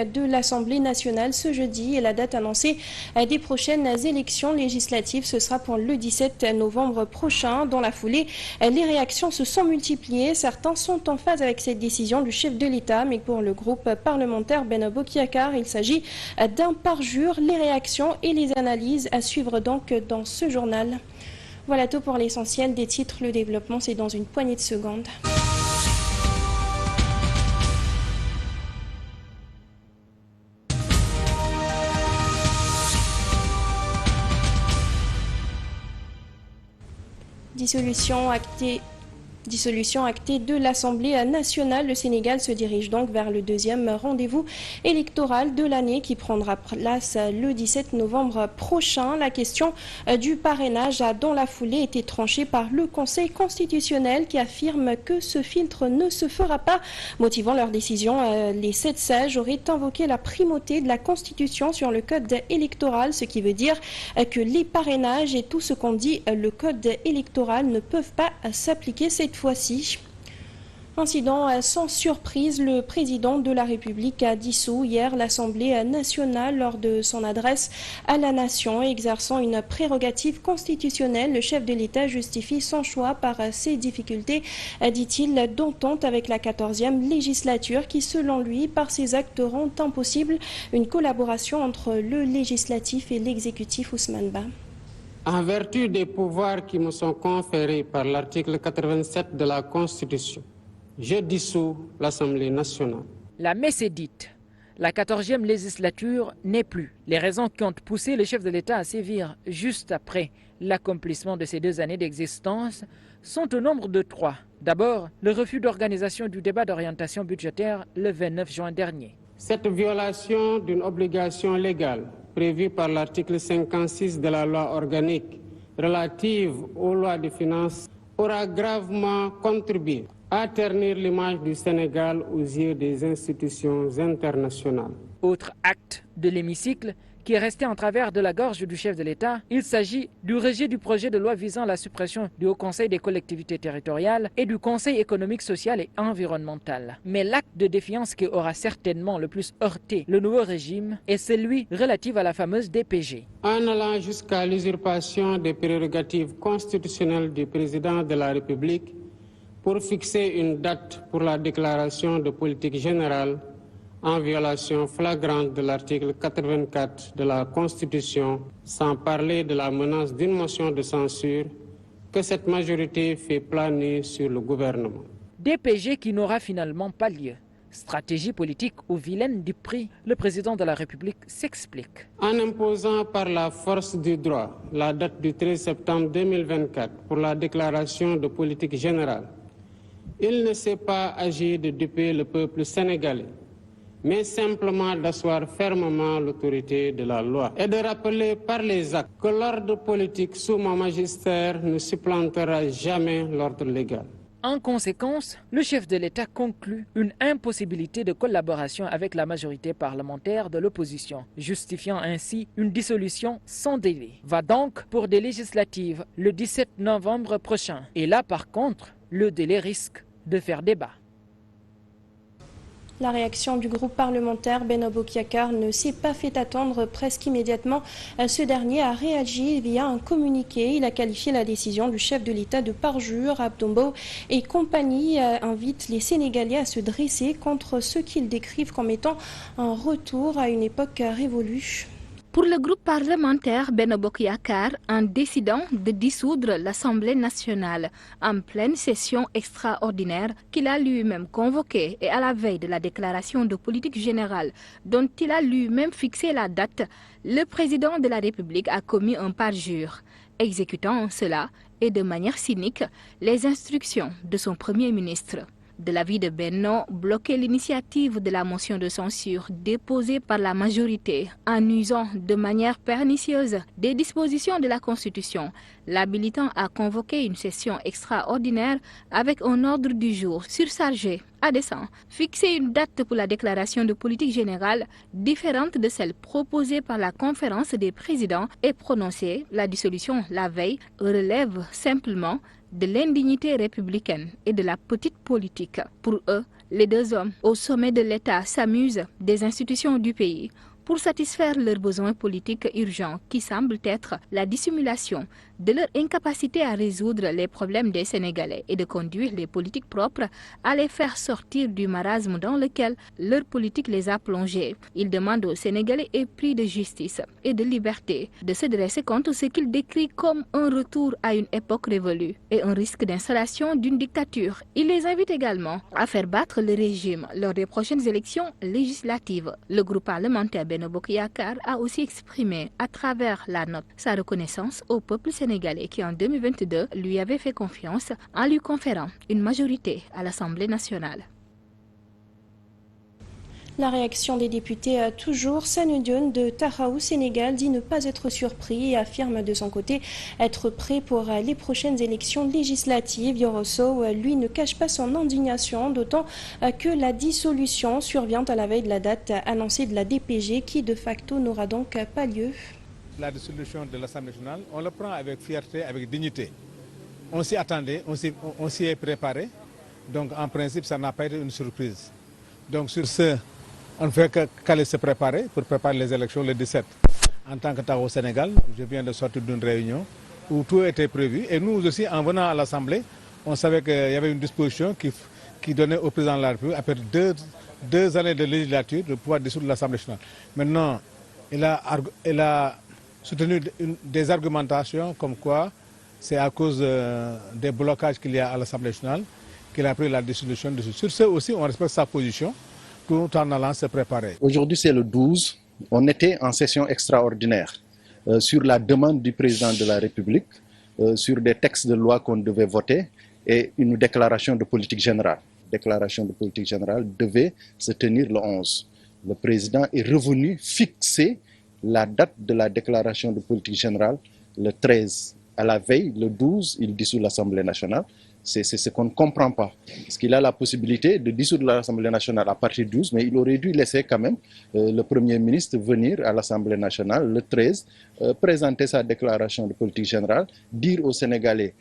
de l'Assemblée nationale ce jeudi et la date annoncée des prochaines élections législatives, ce sera pour le 17 novembre prochain. Dans la foulée, les réactions se sont multipliées. Certains sont en phase avec cette décision du chef de l'État, mais pour le groupe parlementaire Benno Bokk Yakaar, il s'agit d'un parjure. Les réactions et les analyses à suivre donc dans ce journal. Voilà tout pour l'essentiel des titres. Le développement, c'est dans une poignée de secondes. Dissolution actée de l'Assemblée nationale. Le Sénégal se dirige donc vers le deuxième rendez-vous électoral de l'année qui prendra place le 17 novembre prochain. La question du parrainage a dans la foulée été tranchée par le Conseil constitutionnel qui affirme que ce filtre ne se fera pas. Motivant leur décision, les 7 sages auraient invoqué la primauté de la Constitution sur le code électoral, ce qui veut dire que les parrainages et tout ce qu'en dit le code électoral ne peuvent pas s'appliquer cette fois-ci. Incident sans surprise, le président de la République a dissous hier l'Assemblée nationale lors de son adresse à la nation. Exerçant une prérogative constitutionnelle, le chef de l'État justifie son choix par ses difficultés, dit-il, d'entente avec la 14e législature qui, selon lui, par ses actes rend impossible une collaboration entre le législatif et l'exécutif. Ousmane Ba. En vertu des pouvoirs qui me sont conférés par l'article 87 de la Constitution, je dissous l'Assemblée nationale. La messe est dite. La 14e législature n'est plus. Les raisons qui ont poussé le chef de l'État à sévir juste après l'accomplissement de ces 2 années d'existence sont au nombre de 3. D'abord, le refus d'organisation du débat d'orientation budgétaire le 29 juin dernier. Cette violation d'une obligation légale prévue par l'article 56 de la loi organique relative aux lois de finances aura gravement contribué à ternir l'image du Sénégal aux yeux des institutions internationales. Autre acte de l'hémicycle qui est resté en travers de la gorge du chef de l'État, il s'agit du rejet du projet de loi visant la suppression du Haut Conseil des collectivités territoriales et du Conseil économique, social et environnemental. Mais l'acte de défiance qui aura certainement le plus heurté le nouveau régime est celui relatif à la fameuse DPG. En allant jusqu'à l'usurpation des prérogatives constitutionnelles du président de la République pour fixer une date pour la déclaration de politique générale en violation flagrante de l'article 84 de la Constitution, sans parler de la menace d'une motion de censure que cette majorité fait planer sur le gouvernement. DPG qui n'aura finalement pas lieu. Stratégie politique ou vilaine du prix, le président de la République s'explique. En imposant par la force du droit la date du 13 septembre 2024 pour la déclaration de politique générale, il ne s'est pas agi de duper le peuple sénégalais, mais simplement d'asseoir fermement l'autorité de la loi et de rappeler par les actes que l'ordre politique sous mon magistère ne supplantera jamais l'ordre légal. En conséquence, le chef de l'État conclut une impossibilité de collaboration avec la majorité parlementaire de l'opposition, justifiant ainsi une dissolution sans délai. Va donc pour des législatives le 17 novembre prochain. Et là, par contre, le délai risque de faire débat. La réaction du groupe parlementaire Benno Bokk Yakaar ne s'est pas fait attendre presque immédiatement. Ce dernier a réagi via un communiqué. Il a qualifié la décision du chef de l'État de parjure. Abdou Mbow et compagnie invitent les Sénégalais à se dresser contre ceux qu'ils décrivent comme étant un retour à une époque révolue. Pour le groupe parlementaire Benno Bokk Yakaar, en décidant de dissoudre l'Assemblée nationale en pleine session extraordinaire qu'il a lui-même convoquée et à la veille de la déclaration de politique générale dont il a lui-même fixé la date, le président de la République a commis un parjure, exécutant cela et de manière cynique les instructions de son Premier ministre. De l'avis de Benno, bloquer l'initiative de la motion de censure déposée par la majorité en usant de manière pernicieuse des dispositions de la Constitution, l'habilitant à convoquer une session extraordinaire avec un ordre du jour surchargé, à dessein, fixer une date pour la déclaration de politique générale différente de celle proposée par la conférence des présidents et prononcer la dissolution la veille relève simplement de l'indignité républicaine et de la petite politique. Pour eux, les deux hommes au sommet de l'État s'amusent des institutions du pays pour satisfaire leurs besoins politiques urgents qui semblent être la dissimulation de leur incapacité à résoudre les problèmes des Sénégalais et de conduire les politiques propres à les faire sortir du marasme dans lequel leur politique les a plongés. Ils demandent aux Sénégalais épris de justice et de liberté de se dresser contre ce qu'ils décrivent comme un retour à une époque révolue et un risque d'installation d'une dictature. Ils les invitent également à faire battre le régime lors des prochaines élections législatives. Le groupe parlementaire Benno Bokk Yakaar a aussi exprimé à travers la note sa reconnaissance au peuple sénégalais qui en 2022 lui avait fait confiance en lui conférant une majorité à l'Assemblée nationale. La réaction des députés toujours. Sanu Dione de Taxawu Sénégal dit ne pas être surpris et affirme de son côté être prêt pour les prochaines élections législatives. Yoro Sow, lui, ne cache pas son indignation, d'autant que la dissolution survient à la veille de la date annoncée de la DPG qui de facto n'aura donc pas lieu. La dissolution de l'Assemblée nationale, on le prend avec fierté, avec dignité. On s'y attendait, on s'y est préparé. Donc en principe, ça n'a pas été une surprise. Donc sur ce, on ne fait qu'aller se préparer pour préparer les élections le 17. En tant que Taxawu Sénégal, je viens de sortir d'une réunion où tout était prévu. Et nous aussi, en venant à l'Assemblée, on savait qu'il y avait une disposition qui donnait au président de la République, après deux années de législature, de pouvoir dissoudre l'Assemblée nationale. Maintenant, il a soutenu des argumentations comme quoi c'est à cause des blocages qu'il y a à l'Assemblée nationale qu'il a pris la dissolution. Sur ce aussi, on respecte sa position tout en allant se préparer. Aujourd'hui, c'est le 12. On était en session extraordinaire sur la demande du président de la République, sur des textes de loi qu'on devait voter et une déclaration de politique générale. La déclaration de politique générale devait se tenir le 11. Le président est revenu fixer la date de la déclaration de politique générale le 13. À la veille, le 12, il dissout l'Assemblée nationale. C'est ce qu'on ne comprend pas. Parce qu'il a la possibilité de dissoudre l'Assemblée nationale à partir du 12, mais il aurait dû laisser quand même le Premier ministre venir à l'Assemblée nationale le 13, présenter sa déclaration de politique générale, dire aux Sénégalais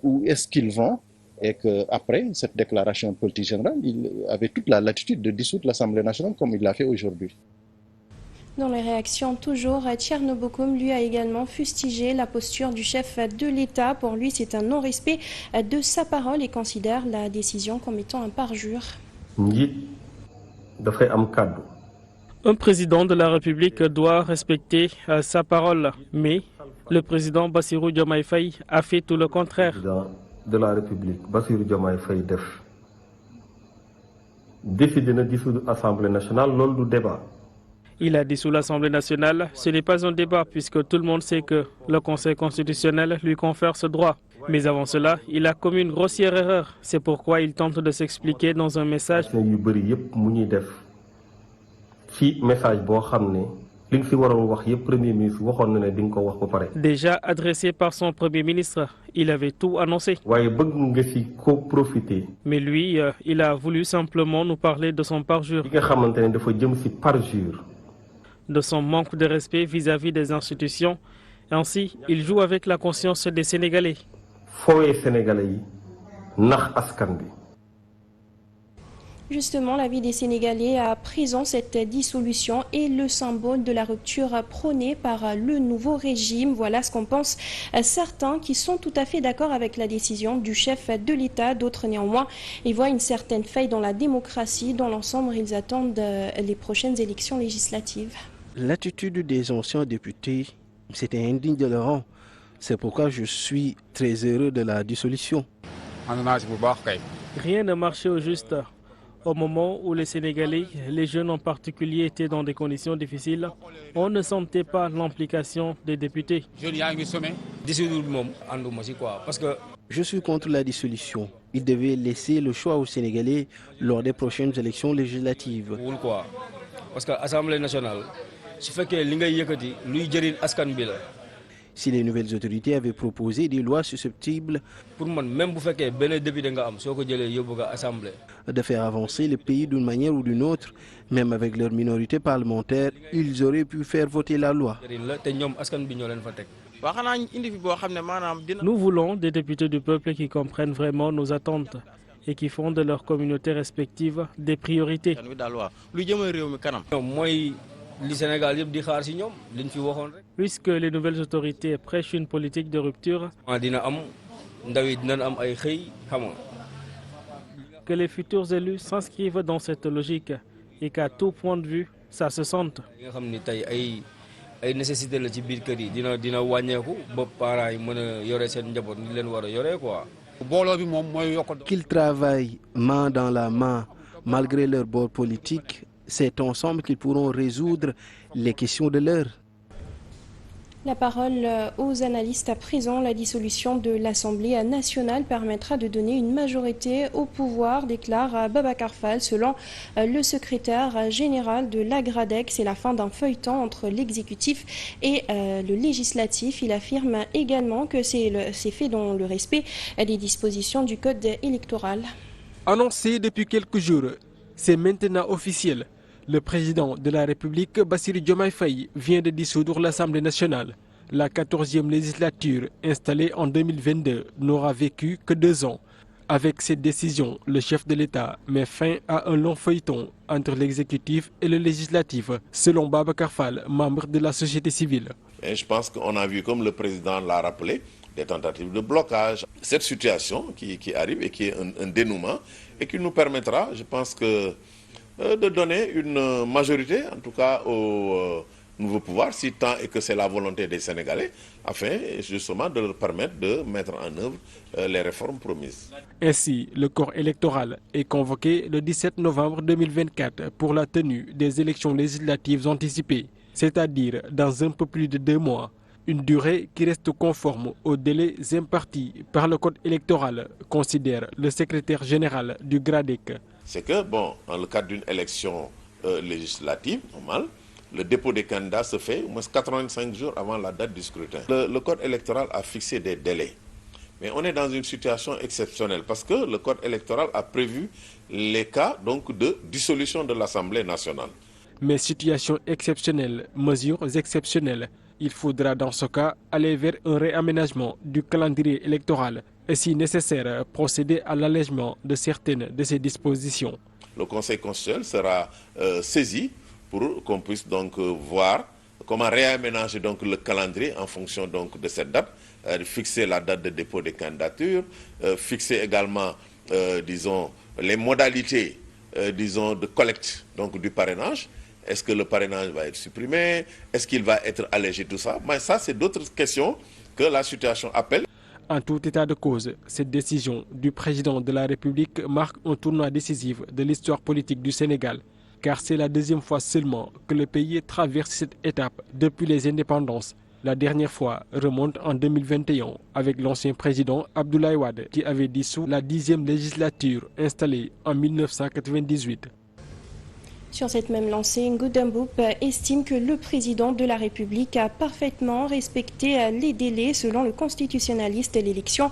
où est-ce qu'ils vont, et qu'après cette déclaration de politique générale, il avait toute la latitude de dissoudre l'Assemblée nationale comme il l'a fait aujourd'hui. Dans les réactions toujours, Thierno Bocoum lui a également fustigé la posture du chef de l'État. Pour lui, c'est un non-respect de sa parole et considère la décision comme étant un parjure. Un président de la République doit respecter sa parole, mais le président Bassirou Diomaye Faye a fait tout le contraire. Le président de la République, Bassirou Diomaye Faye, décidé de dissoudre l'Assemblée nationale, non du débat. Il a dissous l'Assemblée nationale. Ce n'est pas un débat puisque tout le monde sait que le Conseil constitutionnel lui confère ce droit. Mais avant cela, il a commis une grossière erreur. C'est pourquoi il tente de s'expliquer dans un message. Déjà adressé par son Premier ministre, il avait tout annoncé. Mais lui, il a voulu simplement nous parler de son parjure, de son manque de respect vis-à-vis des institutions. Ainsi, il joue avec la conscience des Sénégalais. Justement, la vie des Sénégalais à prison, cette dissolution est le symbole de la rupture prônée par le nouveau régime. Voilà ce qu'en pensent certains qui sont tout à fait d'accord avec la décision du chef de l'État. D'autres néanmoins, ils voient une certaine faille dans la démocratie. Dans l'ensemble, ils attendent les prochaines élections législatives. L'attitude des anciens députés, c'était indigne de leur rang. C'est pourquoi je suis très heureux de la dissolution. Rien ne marchait au juste. Au moment où les Sénégalais, les jeunes en particulier, étaient dans des conditions difficiles, on ne sentait pas l'implication des députés. Je suis contre la dissolution. Il devait laisser le choix aux Sénégalais lors des prochaines élections législatives. Parce que l'Assemblée nationale, si les nouvelles autorités avaient proposé des lois susceptibles de faire avancer le pays d'une manière ou d'une autre, même avec leur minorité parlementaire, ils auraient pu faire voter la loi. Nous voulons des députés du peuple qui comprennent vraiment nos attentes et qui font de leurs communautés respectives des priorités. Puisque les nouvelles autorités prêchent une politique de rupture, que les futurs élus s'inscrivent dans cette logique et qu'à tout point de vue, ça se sente. Qu'ils travaillent main dans la main, malgré leur bord politique, c'est ensemble qu'ils pourront résoudre les questions de l'heure. La parole aux analystes à présent. La dissolution de l'Assemblée nationale permettra de donner une majorité au pouvoir, déclare Babacar Fall. Selon le secrétaire général de l'Agradec, c'est la fin d'un feuilleton entre l'exécutif et le législatif. Il affirme également que c'est fait dans le respect des dispositions du code électoral. Annoncé depuis quelques jours, c'est maintenant officiel. Le président de la République, Bassirou Diomaye Faye, vient de dissoudre l'Assemblée nationale. La 14e législature, installée en 2022, n'aura vécu que 2 ans. Avec cette décision, le chef de l'État met fin à un long feuilleton entre l'exécutif et le législatif, selon Babacar Fall, membre de la société civile. Et je pense qu'on a vu, comme le président l'a rappelé, des tentatives de blocage. Cette situation qui arrive et qui est un dénouement et qui nous permettra, je pense que de donner une majorité, en tout cas au nouveau pouvoir, si tant est que c'est la volonté des Sénégalais, afin justement de leur permettre de mettre en œuvre les réformes promises. Ainsi, le corps électoral est convoqué le 17 novembre 2024 pour la tenue des élections législatives anticipées, c'est-à-dire dans un peu plus de 2 mois. Une durée qui reste conforme aux délais impartis par le code électoral, considère le secrétaire général du GRADEC. C'est que, bon, dans le cadre d'une élection législative, normale, le dépôt des candidats se fait au moins 85 jours avant la date du scrutin. Le code électoral a fixé des délais. Mais on est dans une situation exceptionnelle parce que le code électoral a prévu les cas donc, de dissolution de l'Assemblée nationale. Mais situation exceptionnelle, mesures exceptionnelles. Il faudra dans ce cas aller vers un réaménagement du calendrier électoral et si nécessaire procéder à l'allègement de certaines de ces dispositions. Le Conseil constitutionnel sera saisi pour qu'on puisse donc voir comment réaménager donc le calendrier en fonction donc de cette date, fixer la date de dépôt des candidatures, fixer également disons les modalités disons de collecte donc du parrainage. Est-ce que le parrainage va être supprimé? Est-ce qu'il va être allégé, tout ça? Mais ça, c'est d'autres questions que la situation appelle. En tout état de cause, cette décision du président de la République marque un tournant décisif de l'histoire politique du Sénégal, car c'est la 2e fois seulement que le pays traverse cette étape depuis les indépendances. La dernière fois remonte en 2021 avec l'ancien président Abdoulaye Wade qui avait dissous la 10e législature installée en 1998. Sur cette même lancée, Ngudamboup estime que le président de la République a parfaitement respecté les délais. Selon le constitutionnaliste, l'élection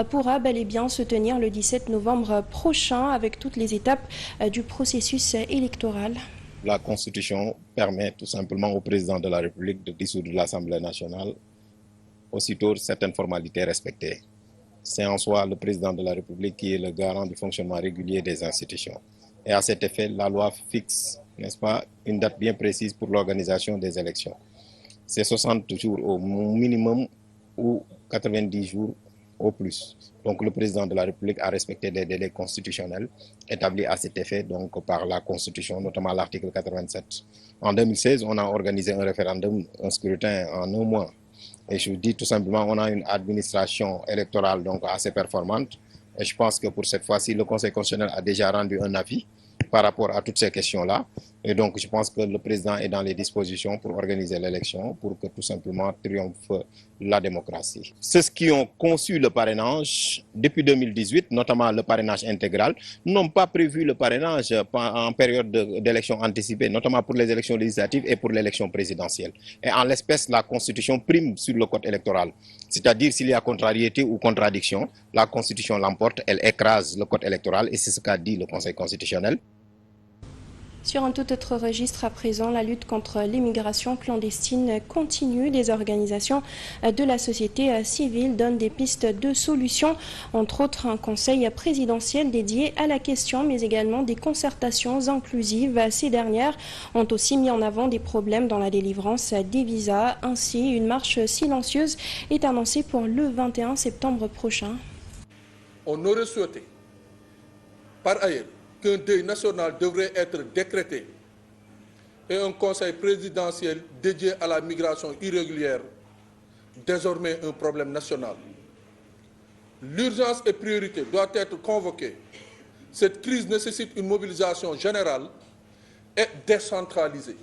pourra bel et bien se tenir le 17 novembre prochain avec toutes les étapes du processus électoral. La Constitution permet tout simplement au président de la République de dissoudre l'Assemblée nationale aussitôt certaines formalités respectées. C'est en soi le président de la République qui est le garant du fonctionnement régulier des institutions. Et à cet effet, la loi fixe, n'est-ce pas, une date bien précise pour l'organisation des élections. C'est 60 jours au minimum ou 90 jours au plus. Donc le président de la République a respecté les délais constitutionnels établis à cet effet donc, par la Constitution, notamment l'article 87. En 2016, on a organisé un référendum, un scrutin en 1 mois. Et je vous dis tout simplement, on a une administration électorale donc, assez performante. Et je pense que pour cette fois-ci, le Conseil constitutionnel a déjà rendu un avis par rapport à toutes ces questions-là. Et donc, je pense que le président est dans les dispositions pour organiser l'élection, pour que tout simplement triomphe la démocratie. Ceux qui ont conçu le parrainage depuis 2018, notamment le parrainage intégral, n'ont pas prévu le parrainage en période d'élection anticipée, notamment pour les élections législatives et pour l'élection présidentielle. Et en l'espèce, la Constitution prime sur le code électoral. C'est-à-dire, s'il y a contrariété ou contradiction, la Constitution l'emporte, elle écrase le code électoral et c'est ce qu'a dit le Conseil constitutionnel. Sur un tout autre registre à présent, la lutte contre l'immigration clandestine continue. Des organisations de la société civile donnent des pistes de solutions, entre autres un conseil présidentiel dédié à la question, mais également des concertations inclusives. Ces dernières ont aussi mis en avant des problèmes dans la délivrance des visas. Ainsi, une marche silencieuse est annoncée pour le 21 septembre prochain. On aurait souhaité, par ailleurs, qu'un deuil national devrait être décrété et un conseil présidentiel dédié à la migration irrégulière, désormais un problème national. L'urgence et priorité doivent être convoquées. Cette crise nécessite une mobilisation générale et décentralisée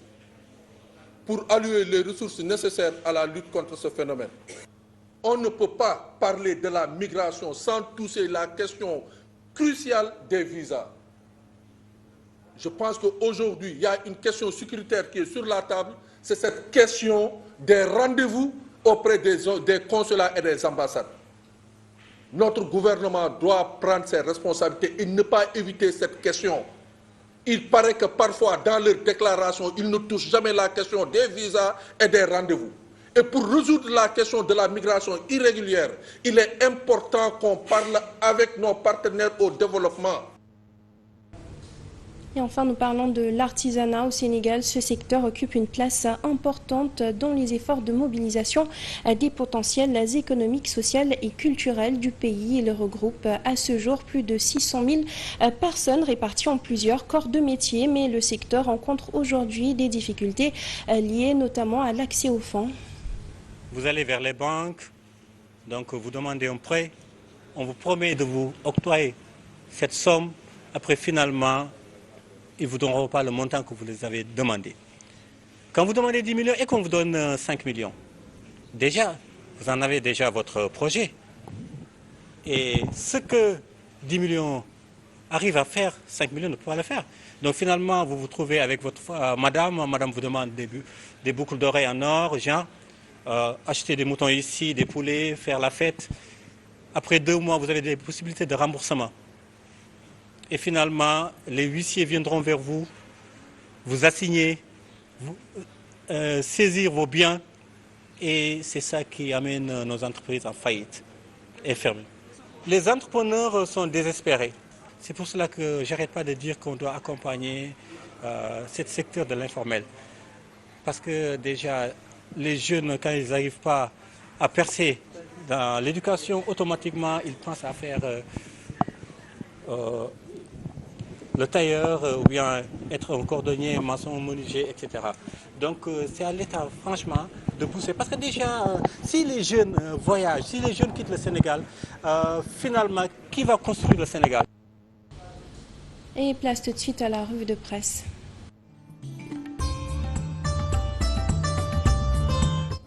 pour allouer les ressources nécessaires à la lutte contre ce phénomène. On ne peut pas parler de la migration sans toucher la question cruciale des visas. Je pense qu'aujourd'hui, il y a une question sécuritaire qui est sur la table, c'est cette question des rendez-vous auprès des consulats et des ambassades. Notre gouvernement doit prendre ses responsabilités et ne pas éviter cette question. Il paraît que parfois, dans leurs déclarations, ils ne touchent jamais la question des visas et des rendez-vous. Et pour résoudre la question de la migration irrégulière, il est important qu'on parle avec nos partenaires au développement. Et enfin, nous parlons de l'artisanat au Sénégal. Ce secteur occupe une place importante dans les efforts de mobilisation des potentiels économiques, sociaux et culturels du pays. Il regroupe à ce jour plus de 600 000 personnes réparties en plusieurs corps de métier. Mais le secteur rencontre aujourd'hui des difficultés liées notamment à l'accès aux fonds. Vous allez vers les banques, donc vous demandez un prêt. On vous promet de vous octroyer cette somme. Après, finalement, ils ne vous donneront pas le montant que vous les avez demandé. Quand vous demandez 10 millions et qu'on vous donne 5 millions, déjà, vous en avez déjà votre projet. Et ce que 10 millions arrivent à faire, 5 millions ne peuvent pas le faire. Donc finalement, vous vous trouvez avec votre madame vous demande des boucles d'oreilles en or, genre, acheter des moutons ici, des poulets, faire la fête. Après 2 mois, vous avez des possibilités de remboursement. Et finalement, les huissiers viendront vers vous, vous assigner, saisir vos biens. Et c'est ça qui amène nos entreprises en faillite et fermées. Les entrepreneurs sont désespérés. C'est pour cela que je n'arrête pas de dire qu'on doit accompagner ce secteur de l'informel. Parce que déjà, les jeunes, quand ils n'arrivent pas à percer dans l'éducation, automatiquement, ils pensent à faire le tailleur ou bien être un cordonnier, maçon, menuisier, etc. Donc c'est à l'État, franchement, de pousser. Parce que déjà, si les jeunes voyagent, si les jeunes quittent le Sénégal, finalement, qui va construire le Sénégal? Et place tout de suite à la revue de presse.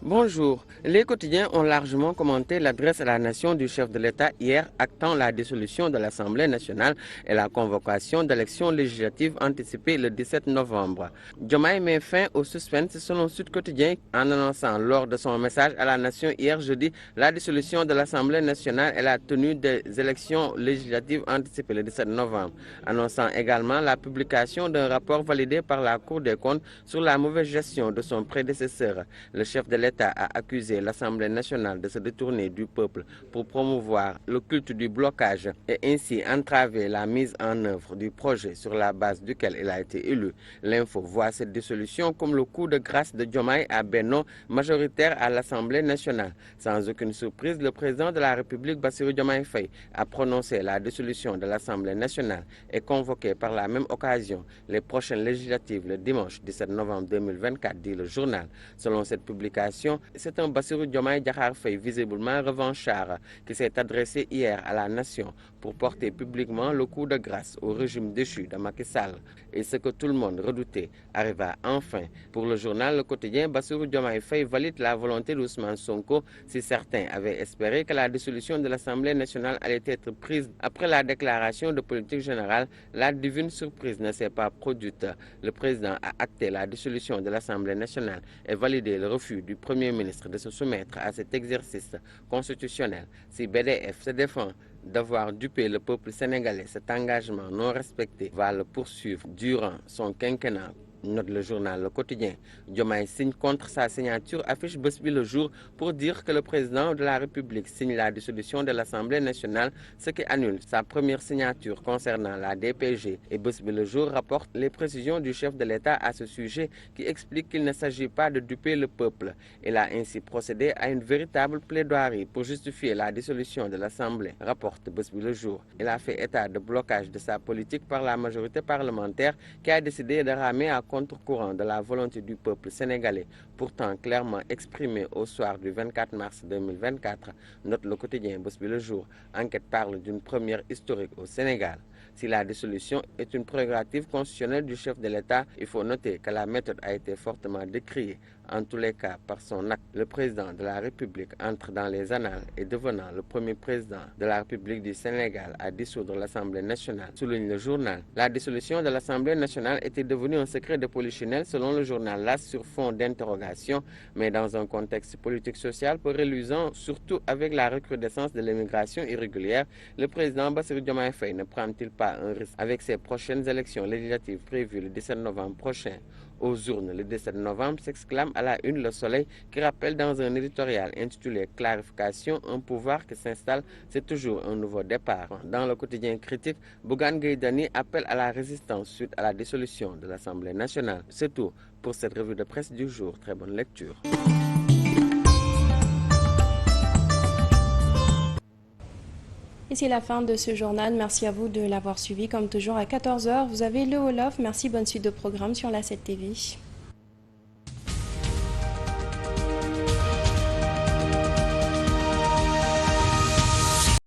Bonjour. Les quotidiens ont largement commenté l'adresse à la nation du chef de l'État hier actant la dissolution de l'Assemblée nationale et la convocation d'élections législatives anticipées le 17 novembre. Diomaye met fin au suspense selon Sud Quotidien en annonçant lors de son message à la nation hier jeudi la dissolution de l'Assemblée nationale et la tenue des élections législatives anticipées le 17 novembre. Annonçant également la publication d'un rapport validé par la Cour des comptes sur la mauvaise gestion de son prédécesseur. Le chef de l'État a accusé l'Assemblée nationale de se détourner du peuple pour promouvoir le culte du blocage et ainsi entraver la mise en œuvre du projet sur la base duquel il a été élu. L'Info voit cette dissolution comme le coup de grâce de Diomaye à Benno, majoritaire à l'Assemblée nationale. Sans aucune surprise, le président de la République, Bassirou Diomaye Faye, a prononcé la dissolution de l'Assemblée nationale et convoqué par la même occasion les prochaines législatives le dimanche 17 novembre 2024, dit le journal. Selon cette publication, dissolution. C'est un Bassirou Diomaye Diakhar Faye visiblement revanchard qui s'est adressé hier à la nation pour porter publiquement le coup de grâce au régime déchu de Macky Sall. Et ce que tout le monde redoutait arriva enfin. Pour le journal Le Quotidien, Bassirou Diomaye Faye valide la volonté d'Ousmane Sonko. Si certains avaient espéré que la dissolution de l'Assemblée nationale allait être prise après la déclaration de politique générale, la divine surprise ne s'est pas produite. Le président a acté la dissolution de l'Assemblée nationale et validé le refus du Premier ministre de se soumettre à cet exercice constitutionnel. Si BDF se défend d'avoir dupé le peuple sénégalais, cet engagement non respecté va le poursuivre durant son quinquennat. Note le journal Le Quotidien. Diomaye signe contre sa signature, affiche Bës Bi Le Jour pour dire que le président de la République signe la dissolution de l'Assemblée nationale, ce qui annule sa première signature concernant la DPG. Et Bës Bi Le Jour rapporte les précisions du chef de l'État à ce sujet qui explique qu'il ne s'agit pas de duper le peuple. Il a ainsi procédé à une véritable plaidoirie pour justifier la dissolution de l'Assemblée, rapporte Bës Bi Le Jour. Il a fait état de blocage de sa politique par la majorité parlementaire qui a décidé de ramer à contre-courant de la volonté du peuple sénégalais, pourtant clairement exprimée au soir du 24 mars 2024, note Le Quotidien Bës Bi Le Jour. Enquête parle d'une première historique au Sénégal. Si la dissolution est une prérogative constitutionnelle du chef de l'État, il faut noter que la méthode a été fortement décriée. En tous les cas, par son acte, le président de la République entre dans les annales et devenant le premier président de la République du Sénégal à dissoudre l'Assemblée nationale, souligne le journal. La dissolution de l'Assemblée nationale était devenue un secret de polichinelle selon le journal LAS sur fond d'interrogation, mais dans un contexte politique-social peu reluisant, surtout avec la recrudescence de l'immigration irrégulière, le président Bassirou Diomaye Faye ne prend-il pas un risque avec ses prochaines élections législatives prévues le 17 novembre prochain? Aux urnes, le 17 novembre, s'exclame à la une Le Soleil qui rappelle dans un éditorial intitulé « Clarification, un pouvoir qui s'installe, c'est toujours un nouveau départ ». Dans le quotidien critique, Bougane Gueye Dany appelle à la résistance suite à la dissolution de l'Assemblée nationale. C'est tout pour cette revue de presse du jour. Très bonne lecture. Et c'est la fin de ce journal. Merci à vous de l'avoir suivi. Comme toujours à 14h, vous avez le Wolof. Merci, bonne suite de programme sur la 7 TV.